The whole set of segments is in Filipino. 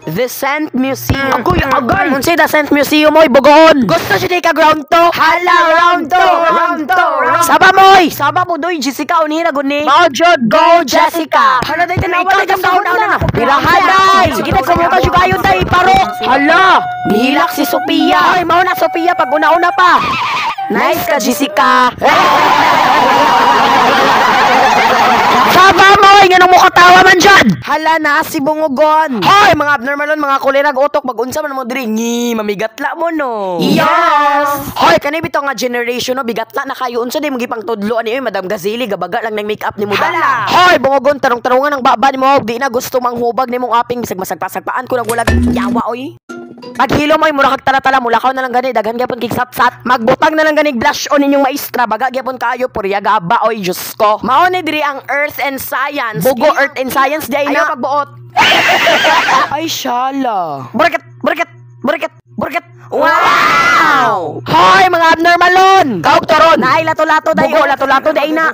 The Scent Museum. Agoy, agay. Unsay the Scent Museum mo'y bugoon. Gusto siya di ka ground to. Hala, round to. Saba mo'y. Saba mo doy, Jessica, unihira guni. Maujod, go Jessica. Hala, day tanawa, day Ikaw, kamdaon ikaw na. na. Pirahan, day. Sige, nagsamuka siya kayo, day, paro. Hala, nihilak si Sophia. Ay, mauna, Sophia, pag una-una pa. Nice ka, Jessica. Saba mo'y, nga nung mukha tawa man dyan. Hala na, si Bungugon. Hoy, mga abnormalon, mga kulerag utok, mag-unsa man mo diri. Ngi, mamigatla mo, no? Yes. Hoy, kanay bito nga generation, no? Bigatla na kayo. Unsa di mo gipang tudlo ani, Madam Gazili, gabaga lang ng make-up ni mo. Hala. Hoy, Bungugon, tarong-tarungan ng baba ni mo. Di na gusto manghubag ni mong aping, bisag masagpasagpaan ko nang wala yawa, oy. Paghilo mo, mura kag tala-tala, mulakaw na lang gani, daghan gyapon kig sat-sat. Magbutang na lang gani blush on inyong maestra, baga gyapon kayo purya gaba, oy, Diyos ko. Mao ni diri ang Earth and Science. Bugo Earth and Science di ay na pagbuot. Ay, shala. Burket. Wow! Hoy, mga abnormalon! Kaog toron! Naay lato-lato dayo. Bugo, lato-lato day na.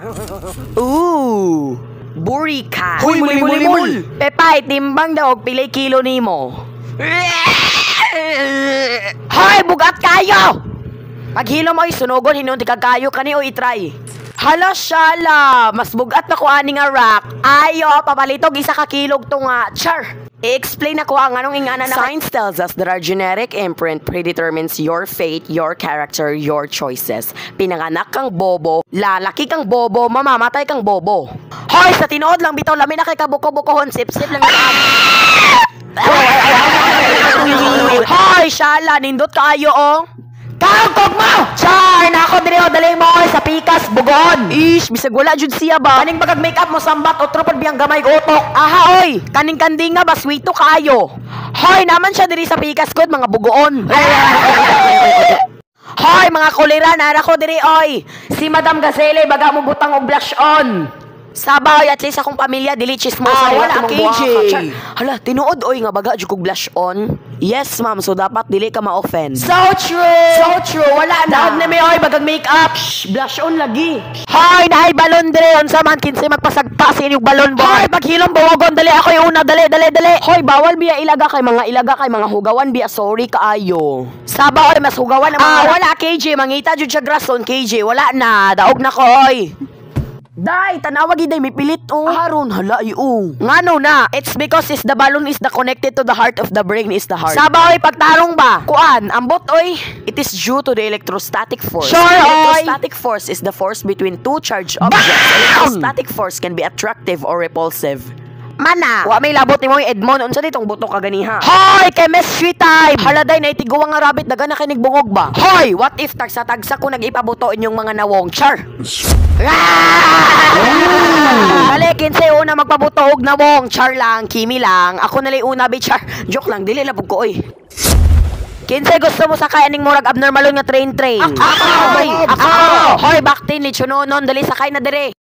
Ooh! Burika. Huy, muli. Pepay, timbang daw, pilay kilo nimo. Hoy, bugat kayo! Paghilo mo, sunugon, hinunti kag kayo, kani o itry. Hala, shala! Mas bugat na ko ani nga rock. Ayo, papalitog isa ka kilog to nga. Char! I-explain ako ang anong ingana na. Science tells us that our genetic imprint predetermines your fate, your character, your choices. Pinanganak kang bobo, lalaki kang bobo, mamamatay kang bobo. Hoy, sa tinuod lang bitaw, lamin na kay kabuko-bukohon, sip-sip lang na. Hoy, shala, nindot kaayo, oh. Kagkog mo! Char! Nako diri o, daling mo sa pikas, bugon! Ish, bisag wala jud siya ba? Kaning bagag make up mo sambat o tropod biyang gamay utok. Aha, oy! Kaning kanding nga ba, sweeto kayo. Hoy, naman siya diri sa pikas kod, mga bugoon. Hoy, mga kulira, nara ko diri, oy! Si Madam Gazelle, baga mo butang og blush on. Sabaw, at least akong pamilya, dili chismosa. Wala, KJ. Hala, tinuod, oy, nga baga, jukog blush on. Yes, ma'am, so dapat dili ka ma-offend. So true, wala na. Daog na may, oy, bagang make-up. Shh, blush on lagi. Hoy, nahay balon dire, unsa man kinsa magpasagpa sa inyong balon boy. Hoy, paghilom buwogon, dali ako yung una, dali. Hoy, bawal biya ilaga kay mga hugawan biya, sorry kaayo. Sabaw, oy, mas hugawan ang mga. Wala, KJ, mangita jud siya grason, KJ, wala na, daog na ko, oy. Day, tanawag iday, may pilit, oh. Haron, hala, iyo. Ngano na, it's because the balloon is the connected to the heart of the brain is the heart. Sabaw, oy, pagtarong ba? Kuan, ambot, oy. It is due to the electrostatic force. Sure, oy. Electrostatic force is the force between two charged objects. Electrostatic force can be attractive or repulsive. Mana? Wa may labot ni mo Edmond, unsa ditong buto ka ganiha? Hoy, chemistry time. Haladay na itiguwa nga rabbit daga na kinig bungog ba? Hoy, what if tagsa-tagsa ko nagipabuto inyong mga nawong char? Dali, kinse una magpabuto og nawong char lang, kimi lang. Ako nalay una bi char. Joke lang, dili labog ko oy. Kinse gusto mo sakay aning murag abnormalon nga train? Ako! Hoy, bakti ni Chunonon, dali sakay na dire.